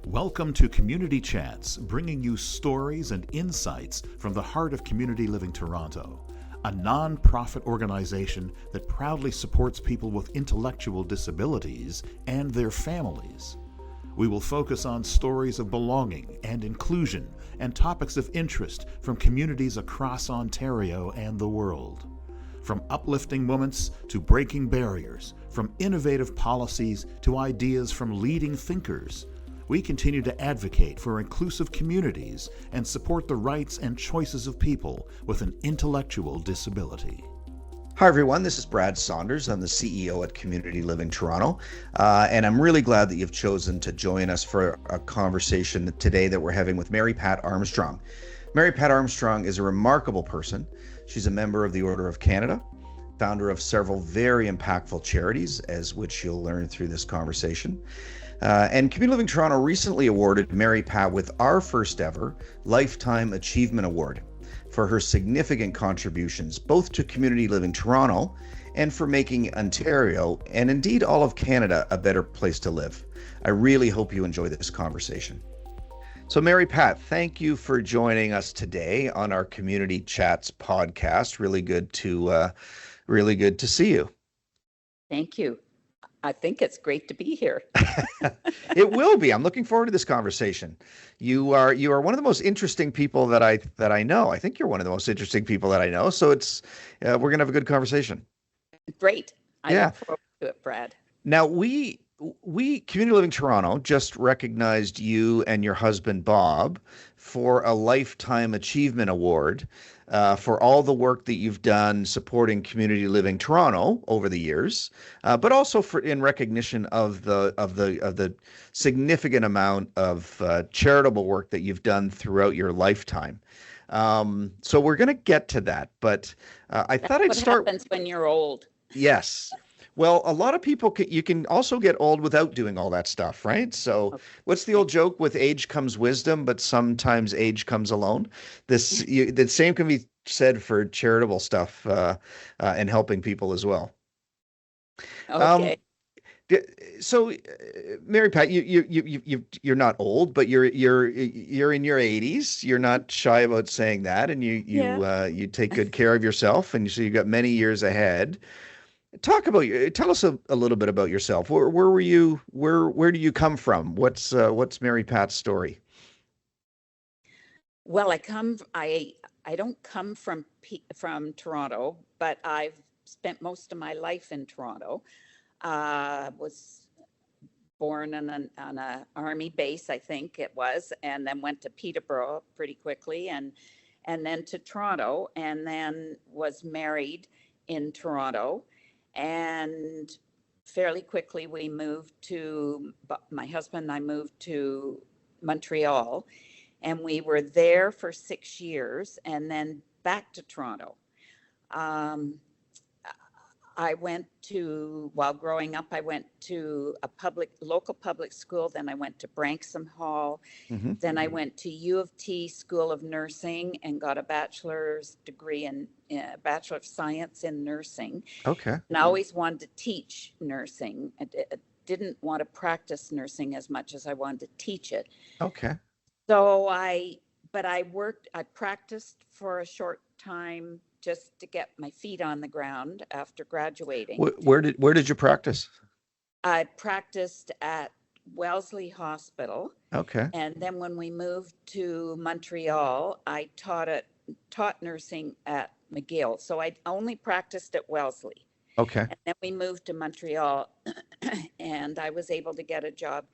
Welcome to Community Chats, bringing you stories and insights from the heart of Community Living Toronto, a non-profit organization that proudly supports people with intellectual disabilities and their families. We will focus on stories of belonging and inclusion and topics of interest from communities across Ontario and the world. From uplifting moments to breaking barriers, from innovative policies to ideas from leading thinkers, we continue to advocate for inclusive communities and support the rights and choices of people with an intellectual disability. Hi everyone, this is Brad Saunders. I'm the CEO at Community Living Toronto, and I'm really glad that you've chosen to join us for a conversation today that we're having with Mary Pat Armstrong. Mary Pat Armstrong is a remarkable person. She's a member of the Order of Canada, founder of several very impactful charities, as which you'll learn through this conversation. And Community Living Toronto recently awarded Mary Pat with our first ever Lifetime Achievement Award for her significant contributions, both to Community Living Toronto and for making Ontario, and indeed all of Canada, a better place to live. I really hope you enjoy this conversation. So Mary Pat, thank you for joining us today on our Community Chats podcast. Really good to see you. Thank you. I think it's great to be here. It will be. I'm looking forward to this conversation. You are one of the most interesting people that I know. I think you're one of the most interesting people that I know. So we're gonna have a good conversation. Great. I look forward to it, Brad. Now we Community Living Toronto just recognized you and your husband Bob for a Lifetime Achievement Award for all the work that you've done supporting Community Living Toronto over the years, but also in recognition of the significant amount of charitable work that you've done throughout your lifetime. So we're going to get to that, but I'd start. What happens when you're old? Yes. Well, a lot of people, you can also get old without doing all that stuff, right? So what's the old joke? With age comes wisdom, but sometimes age comes alone. The same can be said for charitable stuff and helping people as well. Okay. So, Mary Pat, you're not old, but you're in your 80s. You're not shy about saying that, and you take good care of yourself, and so you've got many years ahead. Tell us a little bit about yourself. Where were you? Where do you come from? What's Mary Pat's story? Well, I don't come from Toronto, but I've spent most of my life in Toronto. Was born on an army base, I think it was, and then went to Peterborough pretty quickly, and then to Toronto, and then was married in Toronto. And fairly quickly, my husband and I moved to Montreal, and we were there for 6 years and then back to Toronto. While growing up, I went to a local public school. Then I went to Branksome Hall. Mm-hmm. Then I went to U of T School of Nursing and got a bachelor's degree in Bachelor of Science in Nursing. Okay. And I always wanted to teach nursing. I didn't want to practice nursing as much as I wanted to teach it. Okay. So I practiced for a short time just to get my feet on the ground after graduating. Where did you practice? I practiced at Wellesley Hospital. Okay. And then when we moved to Montreal, I taught nursing at McGill. So I only practiced at Wellesley. Okay. And then we moved to Montreal and I was able to get a job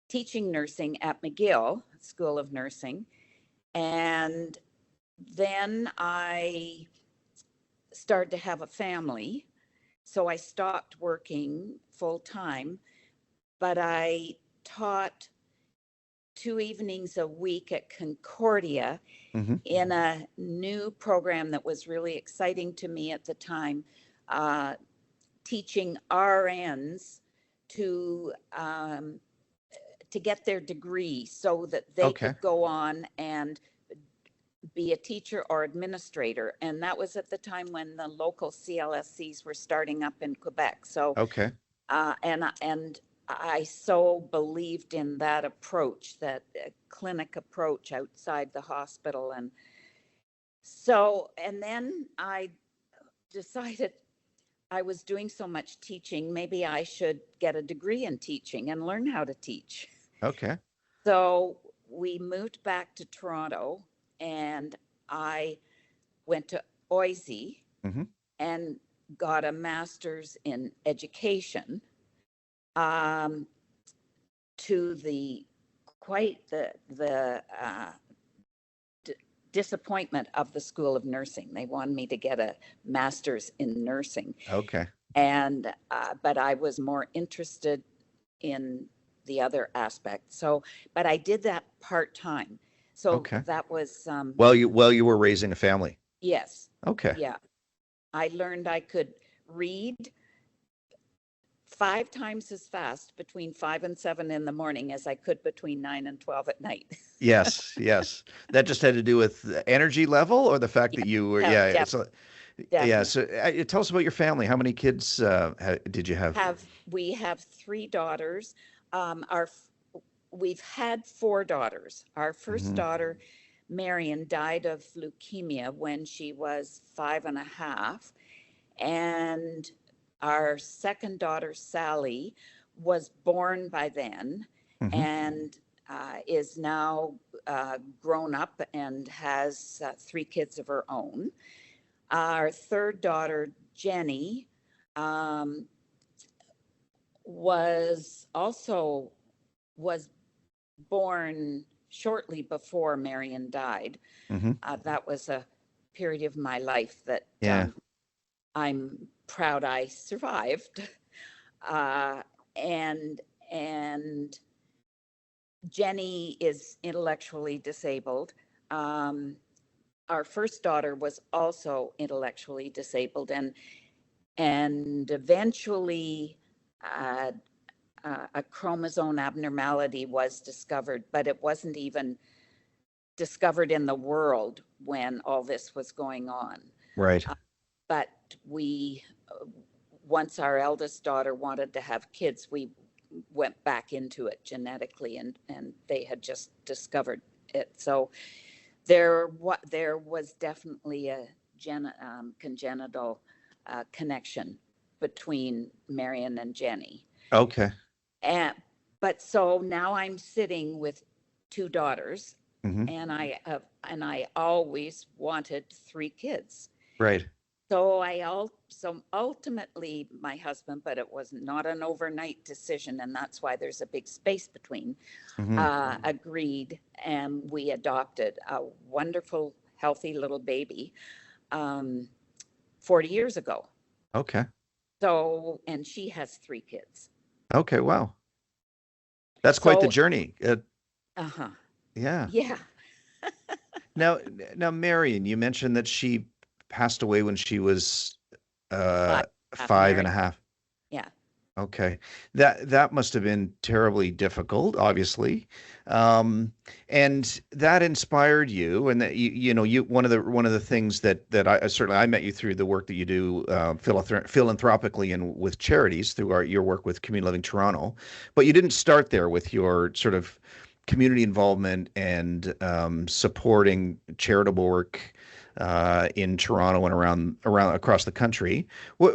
teaching nursing at McGill School of Nursing. And then I started to have a family, so I stopped working full time, but I taught 2 evenings a week at Concordia Mm-hmm. in a new program that was really exciting to me at the time, teaching RNs to get their degree so that they could go on and be a teacher or administrator. And that was at the time when the local CLSCs were starting up in Quebec. So, and I so believed in that approach, that clinic approach outside the hospital. And so, and then I decided I was doing so much teaching, maybe I should get a degree in teaching and learn how to teach. Okay. So we moved back to Toronto, and I went to Oise Hmm. and got a master's in education, um, to the quite the disappointment of the School of Nursing. They wanted me to get a master's in nursing, Okay. and but I was more interested in the other aspect. So, but I did that part time. So Okay. that was Well, you were raising a family. yes, Okay. yeah. I learned I could read 5 times as fast between 5 and 7 in the morning as I could between 9 and 12 at night. Yes, yes. That just had to do with the energy level or the fact that you were, Yeah, yeah, it's a, yeah. definitely. So tell us about your family. How many kids did you have? We have 3 daughters. Our We've had 4 daughters. Our first Hmm. daughter, Marion, died of leukemia when she was 5 and a half. And our second daughter, Sally, was born by then Hmm. and is now grown up and has 3 kids of her own. Our third daughter, Jenny, um, was born shortly before Marion died. Hmm. That was a period of my life that Yeah. I'm proud I survived. Uh, and and Jenny is intellectually disabled. Um, our first daughter was also intellectually disabled, and eventually uh, a chromosome abnormality was discovered, but it wasn't even discovered in the world when all this was going on. Right. Uh, but we, once our eldest daughter wanted to have kids, we went back into it genetically, and they had just discovered it. So there was definitely a congenital connection between Marion and Jenny. Okay. And but so now I'm sitting with 2 daughters, Hmm. and I always wanted 3 kids. Right. So ultimately my husband, but it was not an overnight decision, and that's why there's a big space between, Hmm. agreed, and we adopted a wonderful, healthy little baby, um, 40 years ago. Okay. So, and she has 3 kids. Okay. Wow. That's quite the So, journey. uh-huh. Yeah. Yeah. Now, now, Marion, you mentioned that she passed away when she was Five, uh, half five and Mary. a half. Yeah. Okay. That must have been terribly difficult, obviously. Um, and that inspired you, and that you one of the things that I certainly I met you through the work that you do philanthropically and with charities through your work with Community Living Toronto. But you didn't start there with your sort of community involvement and supporting charitable work in Toronto and around across the country. What,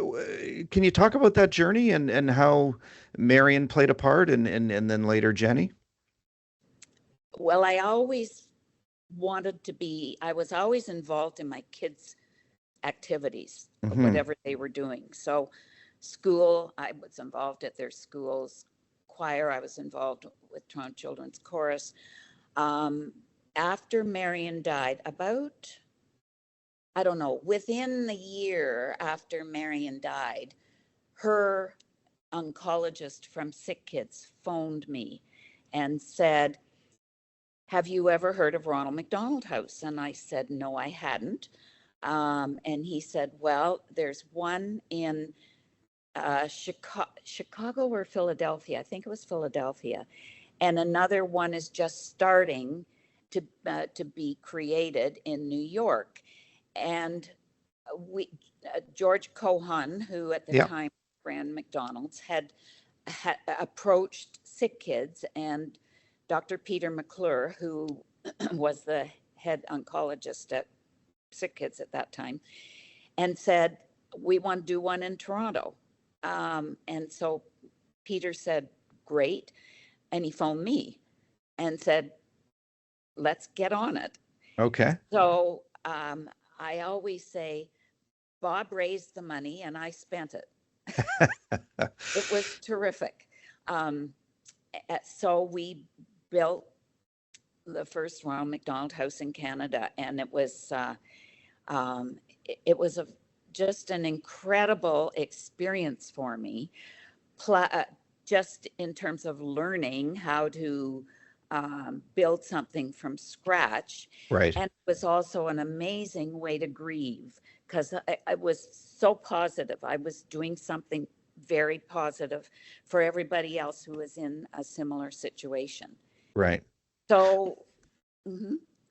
can you talk about that journey and how Marion played a part and then later Jenny? Well, I was always involved in my kids' activities, Hmm. whatever they were doing. So, school, I was involved at their schools. Choir, I was involved with Toronto Children's Chorus. Um, After Marion died, about, I don't know, within the year after Marion died, her oncologist from Sick Kids phoned me and said, "Have you ever heard of Ronald McDonald House?" And I said, "No, I hadn't." And he said, "Well, there's one in Chicago or Philadelphia. I think it was Philadelphia. And another one is just starting to be created in New York." And we George Cohan, who at the Yeah. time ran McDonald's, had approached sick kids, and Dr. Peter McClure, who was the head oncologist at sick kids at that time, and said, we want to do one in Toronto. And so Peter said, great. And he phoned me and said, let's get on it. Okay. So I always say, Bob raised the money and I spent it. It was terrific. So we built the first Ronald McDonald House in Canada, and it was just an incredible experience for me, just in terms of learning how to build something from scratch. Right. And it was also an amazing way to grieve, because I was so positive. I was doing something very positive for everybody else who was in a similar situation. Right. So,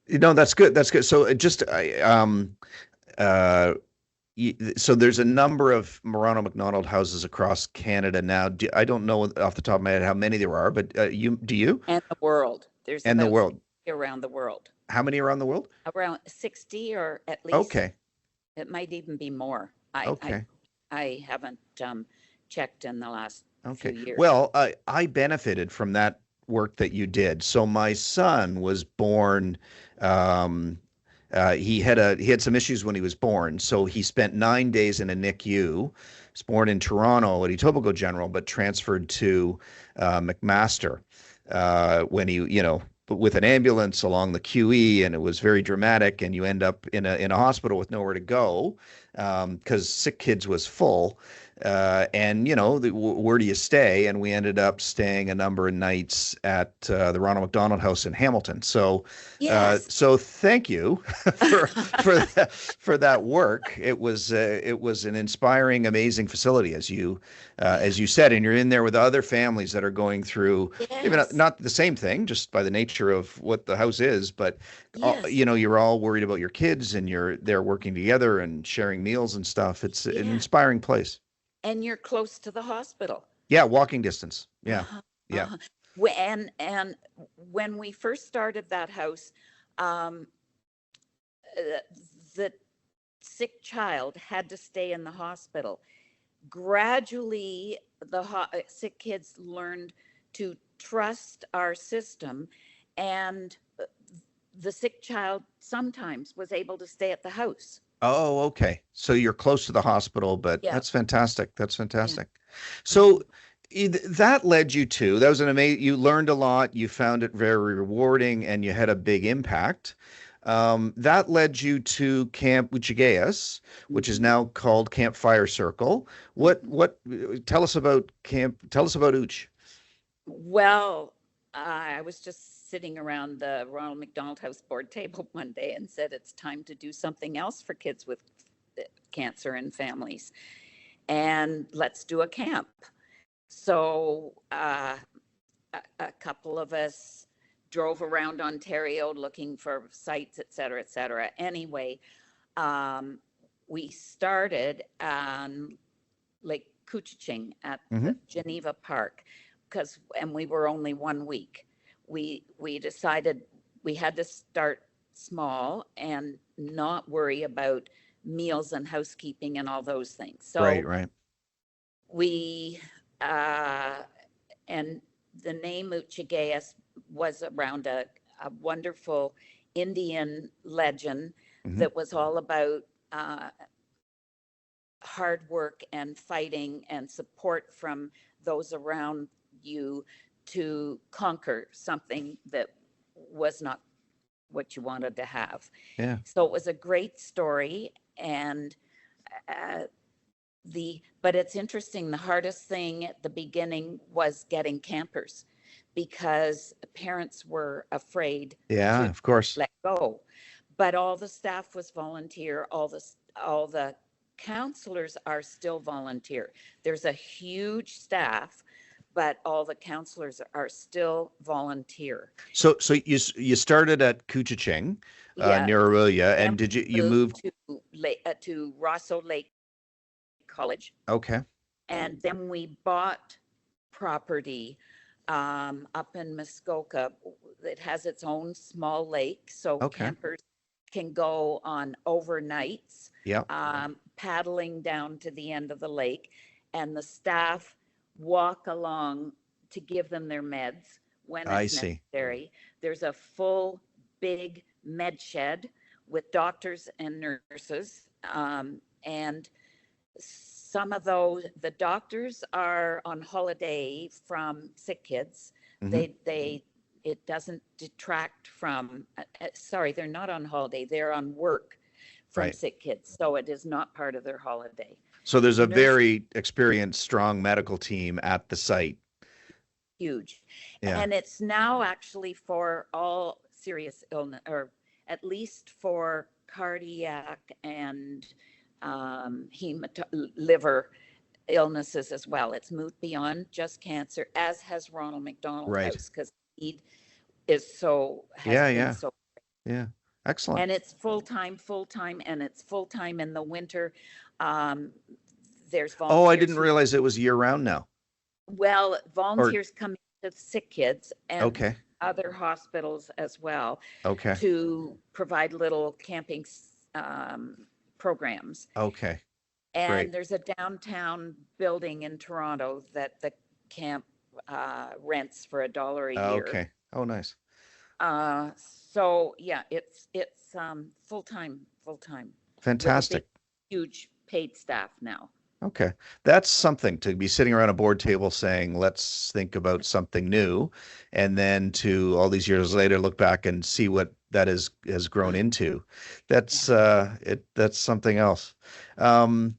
That's good. That's good. So so there's a number of Ronald McDonald houses across Canada now. I don't know off the top of my head how many there are, but do you? And the world. There's and the world. Around the world. How many around the world? Around 60, or at least. Okay. It might even be more. Okay. I haven't checked in the last few years. Well, I benefited from that work that you did. So my son was born. He had some issues when he was born, so he spent 9 days in a NICU. He was born in Toronto at Etobicoke General, but transferred to McMaster when he, with an ambulance along the QE, and it was very dramatic. And you end up in a hospital with nowhere to go because Sick Kids was full. And where do you stay? And we ended up staying a number of nights at the Ronald McDonald House in Hamilton. So, yes. So thank you for that work. It was an inspiring, amazing facility, as you said, and you're in there with other families that are going through maybe not the same thing, just by the nature of what the house is, but you're all worried about your kids, and they're working together and sharing meals and stuff. It's an inspiring place. And you're close to the hospital. Yeah, walking distance. Yeah. Yeah. And when we first started that house, the sick child had to stay in the hospital. Gradually, the sick kids learned to trust our system, and the sick child sometimes was able to stay at the house. Oh, okay. So you're close to the hospital, but that's fantastic. That's fantastic. Yeah. So that led you to, that was an amazing, you learned a lot, you found it very rewarding, and you had a big impact. That led you to Camp Uchigayas, which is now called Camp Fire Circle. Tell us about Uch. Well, I was just sitting around the Ronald McDonald House board table one day and said, it's time to do something else for kids with cancer and families. And let's do a camp. So a couple of us drove around Ontario looking for sites, et cetera, et cetera. Anyway, we started on Lake Couchiching at the Geneva Park, and we were only 1 week. We decided we had to start small and not worry about meals and housekeeping and all those things. So right. We and the name Uchigayas was around a wonderful Indian legend that was all about hard work and fighting and support from those around you to conquer something that was not what you wanted to have. Yeah. So it was a great story, and but it's interesting. The hardest thing at the beginning was getting campers, because parents were afraid. Yeah, of course. Let go. But all the staff was volunteer. All the counselors are still volunteer. There's a huge staff, but all the counselors are still volunteer. So you started at Couchiching, near Aurelia, and did you move to Rosso Lake College? Okay. And then we bought property up in Muskoka. It has its own small lake, so Okay. campers can go on overnights, Yeah. paddling down to the end of the lake, and the staff walk along to give them their meds when I it's see. necessary. There's a full big med shed with doctors and nurses, and some of those, the doctors are on holiday from sick kids. Hmm. They it doesn't detract from, sorry, they're not on holiday, they're on work from Right. sick kids, so it is not part of their holiday. So there's a Nurse, very experienced, strong medical team at the site. huge. Yeah. And it's now actually for all serious illness, or at least for cardiac and liver illnesses as well. It's moved beyond just cancer, as has Ronald McDonald Right. House, because need is so, has Yeah. been Yeah. so, Yeah. Excellent. and it's full time, and it's full time in the winter. Um, there's Oh, I didn't volunteers who, realize it was year round now. well, Or volunteers come to sick kids and okay. other hospitals as well Okay. to provide little camping um, programs. Okay. And Great. there's a downtown building in Toronto that the camp rents for $1 a year. Okay. Oh, nice. So yeah, it's full time with a big, Fantastic. huge paid staff now. Okay. That's something to be sitting around a board table saying, let's think about something new. And then to all these years later, look back and see what that has grown into. That's that's something else. Um,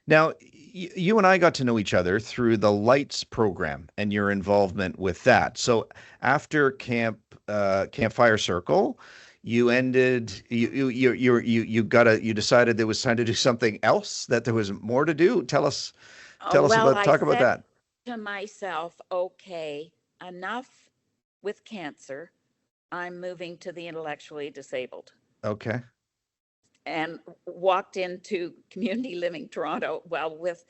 Now, you and I got to know each other through the Lights program and your involvement with that. So after Campfire Circle, you ended you decided there was time to do something else, that there was more to do. Oh, Tell us well, about I talk about said that. to myself, okay, enough with cancer. I'm moving to the intellectually disabled. Okay. And walked into Community Living Toronto. Well, with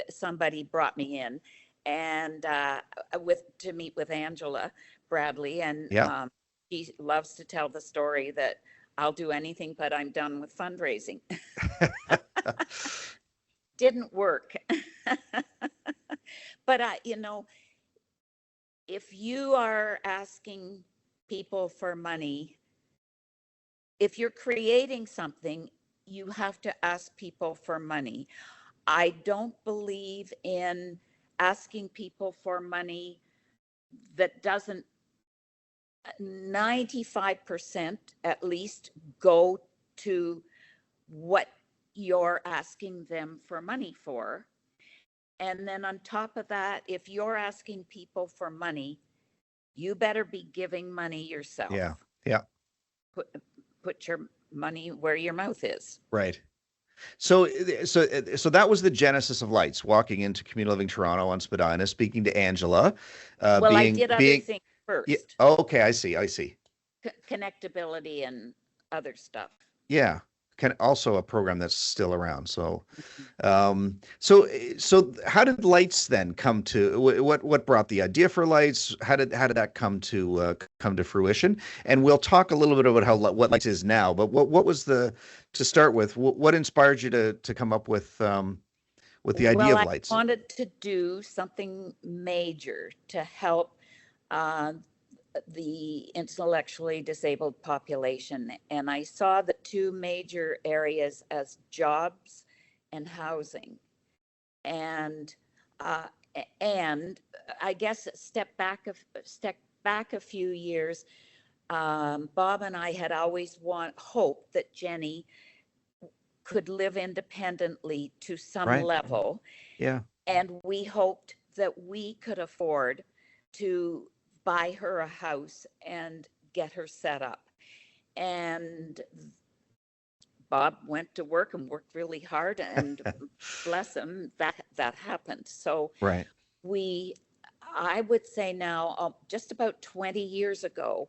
somebody brought me in, and to meet with Angela Bradley, and Yeah. she loves to tell the story that I'll do anything, but I'm done with fundraising. Didn't work. But if you are asking people for money, if you're creating something, you have to ask people for money. I don't believe in asking people for money that doesn't 95% at least go to what you're asking them for money for. And then on top of that, if you're asking people for money, you better be giving money yourself. Yeah. Yeah. Put your money where your mouth is. Right. So, so that was the genesis of Lights, walking into Community Living Toronto on Spadina, speaking to Angela, Well, I did other things yeah, first, okay, I see. connectability and other stuff. Yeah, also a program that's still around. So, Mhm. so how did Lights then come to, what brought the idea for Lights? How did that come to fruition? And we'll talk a little bit about what Lights is now. But what was to start with? What inspired you to come up with the idea Well, of I Lights? wanted to do something major to help uh, the intellectually disabled population. And I saw the two major areas as jobs and housing. And uh, and I guess step back a few years. Bob and I had always hoped that Jenny could live independently to some Right. level, Yeah. and we hoped that we could afford to buy her a house and get her set up. And Bob went to work and worked really hard, and bless him, that happened. So Right. I would say now, just about 20 years ago,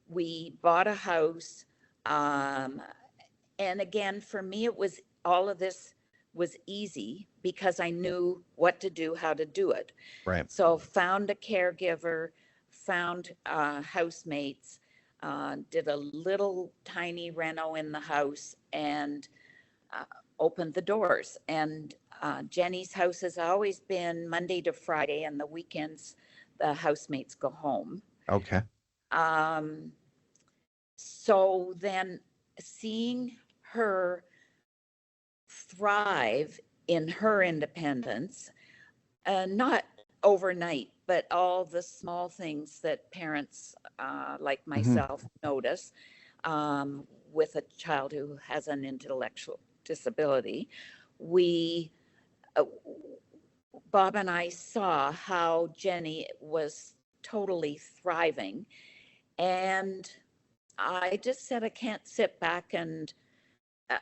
we bought a house. And again, for me, it was all of this was easy because I knew what to do, how to do it. Right. So found a caregiver, found housemates, did a little tiny reno in the house, and opened the doors. And Jenny's house has always been Monday to Friday, and the weekends the housemates go home. Okay. Um, so then seeing her thrive in her independence, not overnight, but all the small things that parents like Hmm. myself notice with a child who has an intellectual disability. We, uh, Bob and I saw how Jenny was totally thriving. And I just said, I can't sit back and uh,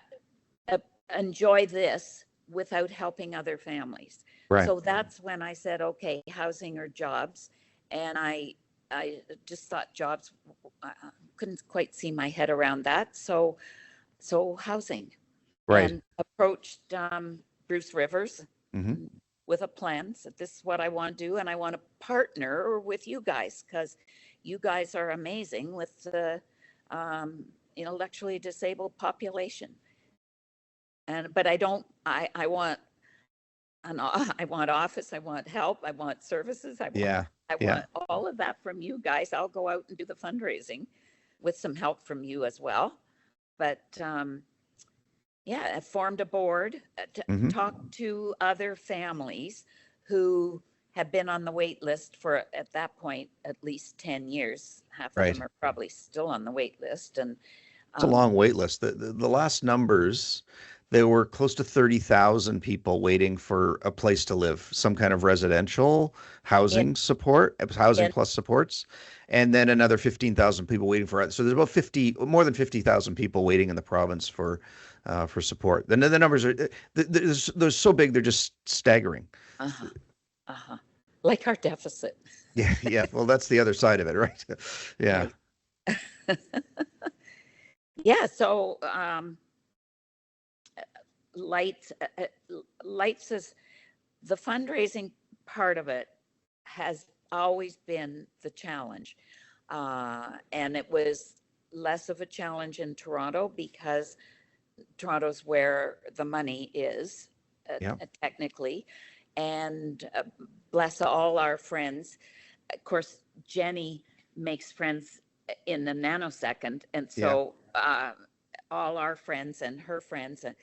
uh, enjoy this without helping other families. Right. So that's when I said, okay, housing or jobs. And I just thought jobs, couldn't quite see my head around that. So housing, Right. and approached Bruce Rivers Hmm. with a plan. Said, this is what I want to do. And I want to partner with you guys because you guys are amazing with the intellectually disabled population. But I don't, I want I want office, I want help, I want services, Yeah. I Yeah. want all of that from you guys. I'll go out and do the fundraising with some help from you as well. But yeah, I formed a board, Hmm. talked to other families who have been on the wait list for, at that point, at least 10 years. Half of them Right. are probably still on the wait list. And It's a long wait list. The last numbers, there were close to 30,000 people waiting for a place to live, some kind of residential in, housing support, housing in, plus supports, and then another 15,000 people waiting for it. So there's about 50, more than 50,000 people waiting in the province for support. Then the numbers are they're so big, they're just staggering. uh-huh, uh-huh. Like our deficit. Yeah, yeah. Well, that's the other side of it, right? Yeah. Right. Yeah. So lights, lights is the fundraising part of it has always been the challenge. And it was less of a challenge in Toronto because Toronto's where the money is, Yeah. technically. And bless all our friends. Of course, Jenny makes friends in the nanosecond. And Yeah. so all our friends and her friends and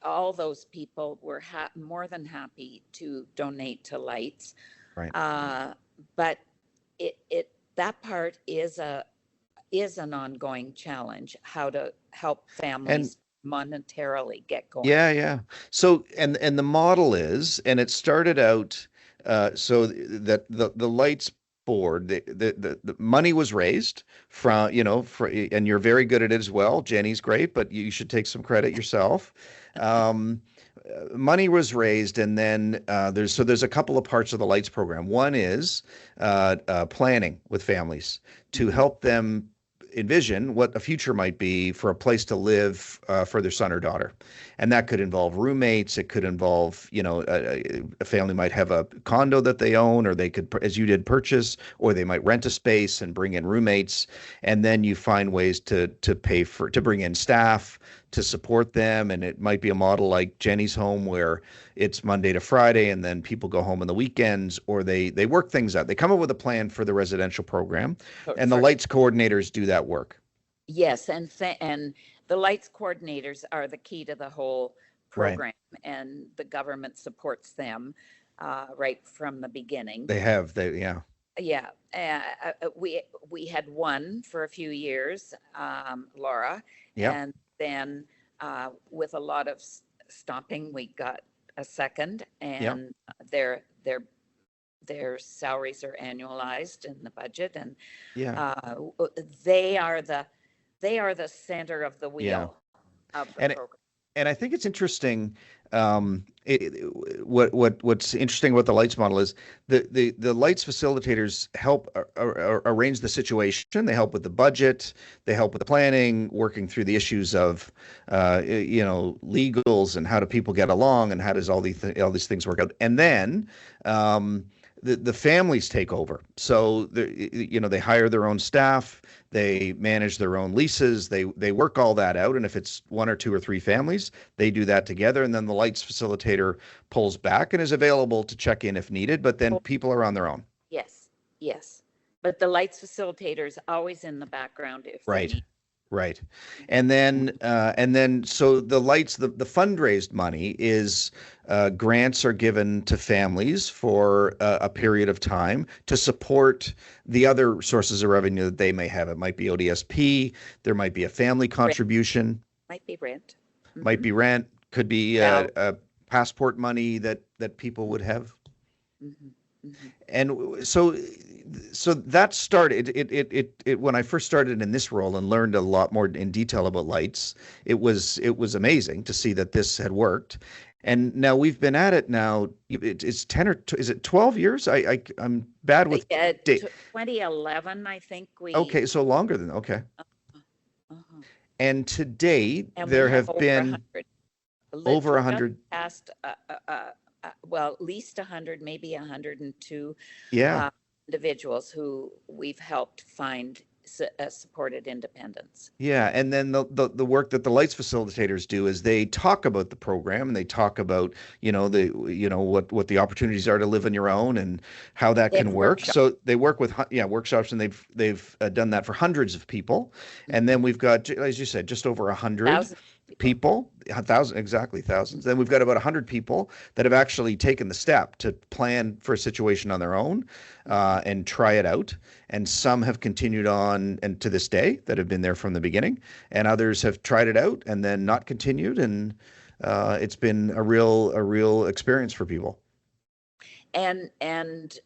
all those people were more than happy to donate to Lights. Right. Uh, but it that part is an ongoing challenge, how to help And families monetarily get going. yeah, yeah. So and the model is, and it started out so that the lights board, the money was raised from, and you're very good at it as well. Jenny's great, but you should take some credit yourself. Um, Money was raised, and then there's a couple of parts of the lights program. One is planning with families to Mhm. help them envision what a future might be for a place to live for their son or daughter. And that could involve roommates. It could involve, a family might have a condo that they own, or they could, as you did, purchase, or they might rent a space and bring in roommates. And then you find ways to bring in staff to support them. And it might be a model like Jenny's home where it's Monday to Friday and then people go home on the weekends, or they work things out. They come up with a plan for the residential program, and the For lights coordinators do that work. Yes, and the Lights coordinators are the key to the whole Right. program, and the government supports them right from the beginning. Yeah. Yeah, we had one for a few years, Laura, Yep. and then with a lot of stomping, we got a second, Yep. and their salaries are annualized in the budget, and Yeah. uh, they are the center of the Yeah. wheel of the And program. and I think it's interesting. Um, what's interesting about the lights model is the lights facilitators help arrange the situation. They help with the budget. They help with the planning, working through the issues of legals and how do people get along and how does all these things work out. And then the families take over. So they hire their own staff. They manage their own leases. They work all that out. And if it's one or two or three families, they do that together. And then the lights facilitator pulls back and is available to check in if needed. But then people are on their own. Yes, yes. But the lights facilitator is always in the background if they Right. need. Right. And then so the lights, the fundraised money is grants are given to families for a period of time to support the other sources of revenue that they may have. It might be ODSP, there might be a family contribution, Might be rent. might be rent, could be passport money that people would have. Mhm, mhm. And so that started it when I first started in this role and learned a lot more in detail about lights. It was amazing to see that this had worked. And now we've been at it now. It's 10 or is it 12 years? I'm bad with date. 2011, I think we. Okay, so longer than okay. Uh-huh. And to date, And there we have over been 100. over 100. Past, well, at least 100, maybe 102 Yeah. individuals who we've helped find supported independence. Yeah, and then the work that the lights facilitators do is they talk about the program and they talk about what the opportunities are to live on your own and how that They can have work. workshops. So they work with workshops, and they've done that for hundreds of people. And then we've got, as you said, just over 100 Thousands of people, 1,000 exactly, thousands. Then we've got about 100 people that have actually taken the step to plan for a situation on their own and try it out. And some have continued on and to this day that have been there from the beginning, and others have tried it out and then not continued. And it's been a real experience for people. And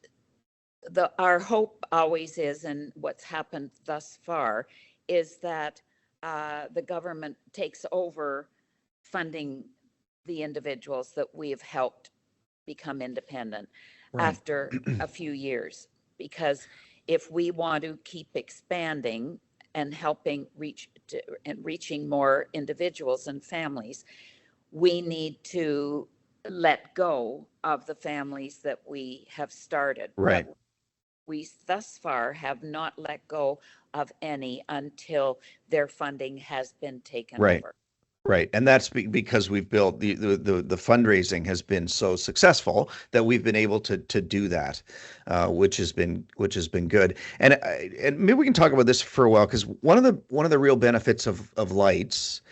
our hope always is, and what's happened thus far, is that the government takes over funding the individuals that we have helped become independent Right. after a few years. Because if we want to keep expanding and reaching more individuals and families, we need to let go of the families that we have started. Right. But we thus far have not let go of any until their funding has been taken Right. over. Right. And that's because we've built the fundraising has been so successful that we've been able to do that, which has been good. And maybe we can talk about this for a while, because one of the real benefits of lights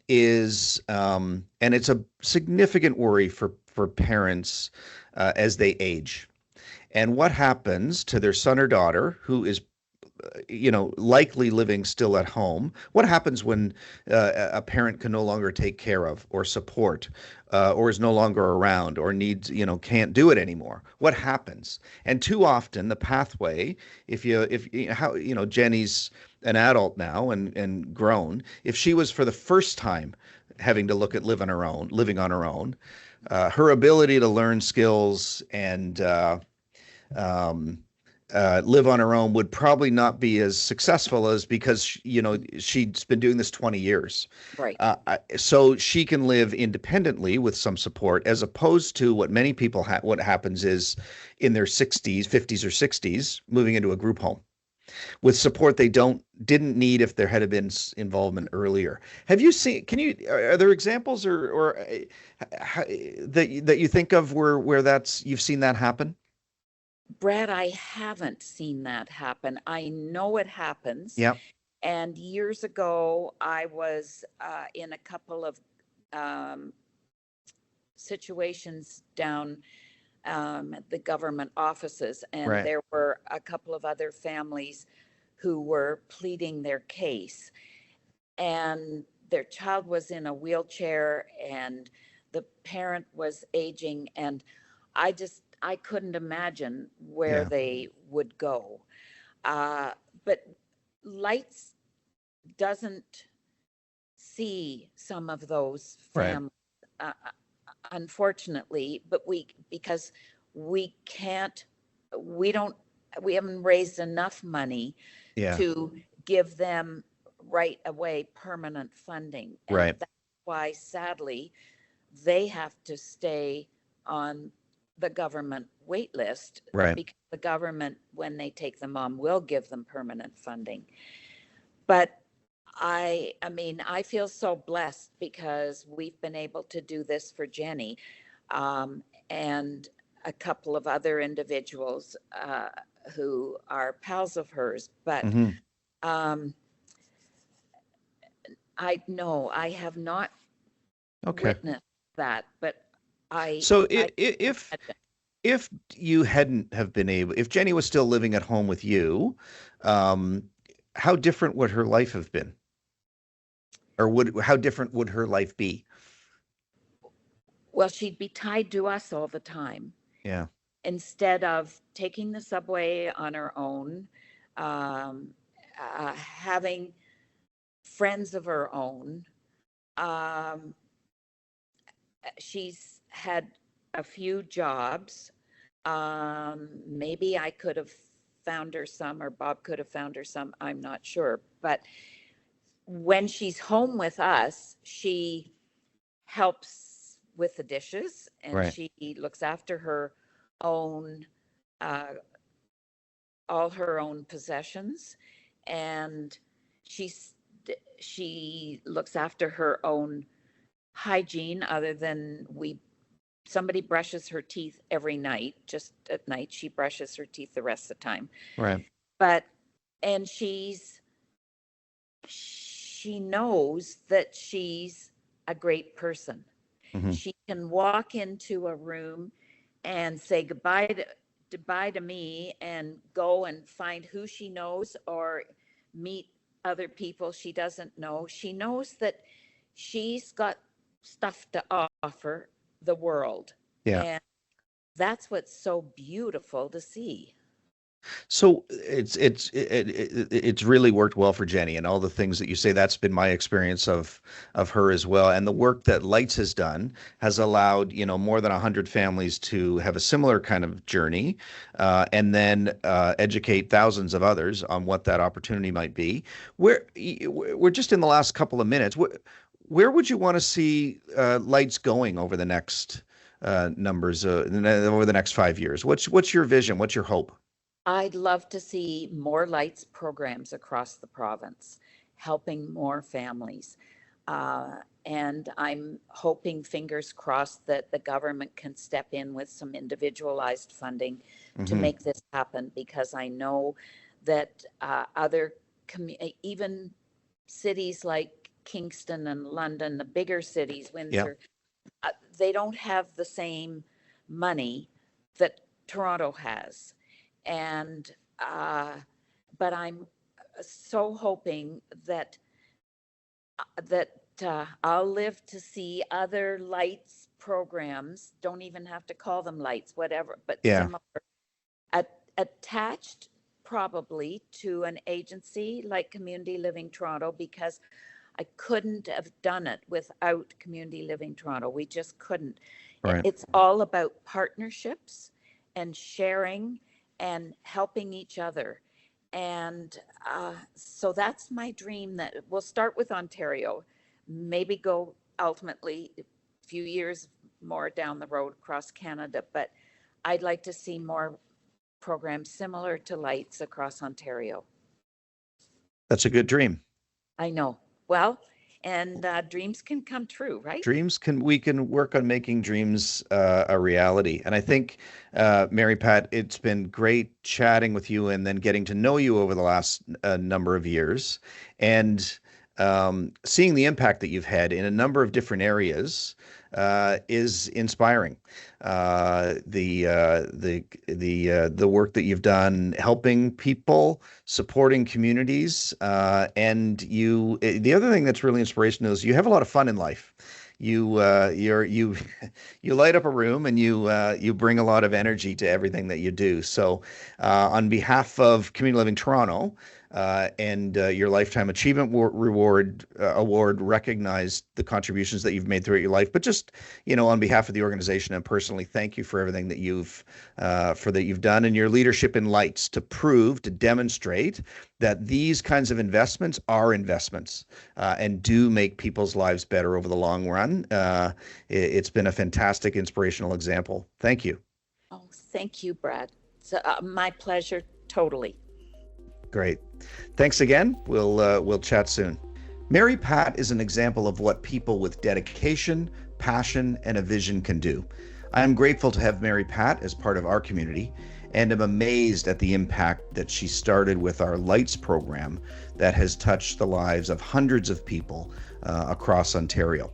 is, and it's a significant worry for parents as they age, and what happens to their son or daughter who is likely living still at home. What happens when a parent can no longer take care of or support, or is no longer around, or needs, can't do it anymore? What happens? And too often the pathway, if Jenny's an adult now and grown, if she was for the first time having to look at living on her own, her ability to learn skills and live on her own would probably not be as successful as, because she's been doing this 20 years. Right. So she can live independently with some support, as opposed to what many people what happens is in their 60s, 50s or 60s, moving into a group home with support they didn't need if there had been involvement earlier. Have you seen? Are there examples or that you think of where you've seen that happen? Brad, I haven't seen that happen. I know it happens. Yeah. And years ago, I was in a couple of situations down at the government offices, and Right. there were a couple of other families who were pleading their case, and their child was in a wheelchair and the parent was aging, and I couldn't imagine where Yeah. they would go. But Lights doesn't see some of those Right. families. unfortunately, but because we can't, we don't, we haven't raised enough money Yeah. to give them right away permanent funding. And Right. that's why, sadly, they have to stay on the government wait list, Right. because the government, when they take them on, will give them permanent funding. But I mean, I feel so blessed because we've been able to do this for Jenny, and a couple of other individuals who are pals of hers. But Hmm. um, I know I have not Okay. witnessed that, but So I if you hadn't have been able, if Jenny was still living at home with you, um, how different would her life have been? Or how different would her life be? well, she'd be tied to us all the time Yeah. instead of taking the subway on her own, having friends of her own. Um, she's had a few jobs. Maybe I could have found her some, or Bob could have found her some. I'm not sure. But when she's home with us, she helps with the dishes, and Right. she looks after her own, uh, all her own possessions, and she's she looks after her own hygiene, other than we somebody brushes her teeth every night. Just at night she brushes her teeth, the rest of the time. Right. But and she knows that she's a great person. Hmm. She can walk into a room and say goodbye to me, and go and find who she knows, or meet other people she doesn't know. She knows that she's got stuff to offer the world. Yeah. And that's what's so beautiful to see. So it's really worked well for Jenny, and all the things that you say. That's been my experience of her as well. And the work that Lights has done has allowed, more than 100 families to have a similar kind of journey, and then educate thousands of others on what that opportunity might be. We're just in the last couple of minutes. Where would you want to see Lights going over the next numbers over the next 5 years? What's your vision? What's your hope? I'd love to see more lights programs across the province, helping more families. And I'm hoping, fingers crossed, that the government can step in with some individualized funding to Hmm. make this happen, because I know that other, even cities like Kingston and London, the bigger cities, Yeah. Windsor, they don't have the same money that Toronto has. And, but I'm so hoping that I'll live to see other lights programs, don't even have to call them lights, whatever, but Yeah. similar, attached probably to an agency like Community Living Toronto, because I couldn't have done it without Community Living Toronto. We just couldn't. Right. It's all about partnerships and sharing and helping each other. And so that's my dream, that we'll start with Ontario, maybe go ultimately a few years more down the road across Canada. But I'd like to see more programs similar to Lights across Ontario. That's a good dream. I know. Well, and dreams can come true, right? We can work on making dreams a reality. And I think, Mary Pat, it's been great chatting with you and then getting to know you over the last number of years, and seeing the impact that you've had in a number of different areas is inspiring. The work that you've done helping people, supporting communities, and the other thing that's really inspirational is you have a lot of fun in life. You you light up a room, and you bring a lot of energy to everything that you do. So, on behalf of Community Living Toronto, and your Lifetime Achievement Award recognized the contributions that you've made throughout your life. But just, on behalf of the organization and personally, thank you for everything that you've done, and your leadership in lights to demonstrate that these kinds of investments are investments and do make people's lives better over the long run. It's been a fantastic, inspirational example. Thank you. Oh, thank you, Brad. It's my pleasure, totally. Great. Thanks again. We'll chat soon. Mary Pat is an example of what people with dedication, passion, and a vision can do. I am grateful to have Mary Pat as part of our community, and am amazed at the impact that she started with our Lights program that has touched the lives of hundreds of people across Ontario.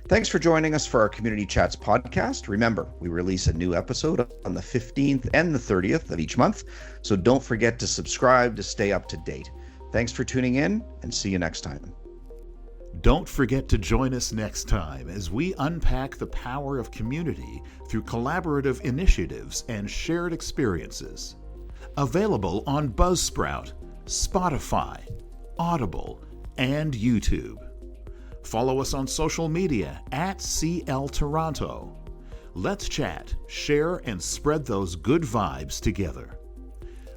Thanks for joining us for our Community Chats podcast. Remember, we release a new episode on the 15th and the 30th of each month, so don't forget to subscribe to stay up to date. Thanks for tuning in, and see you next time. Don't forget to join us next time as we unpack the power of community through collaborative initiatives and shared experiences. Available on Buzzsprout, Spotify, Audible, and YouTube. Follow us on social media at CL Toronto. Let's chat, share, and spread those good vibes together.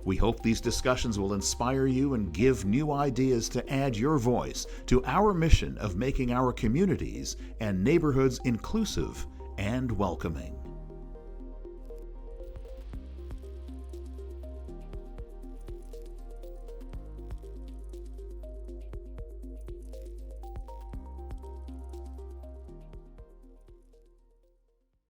We hope these discussions will inspire you and give new ideas to add your voice to our mission of making our communities and neighborhoods inclusive and welcoming.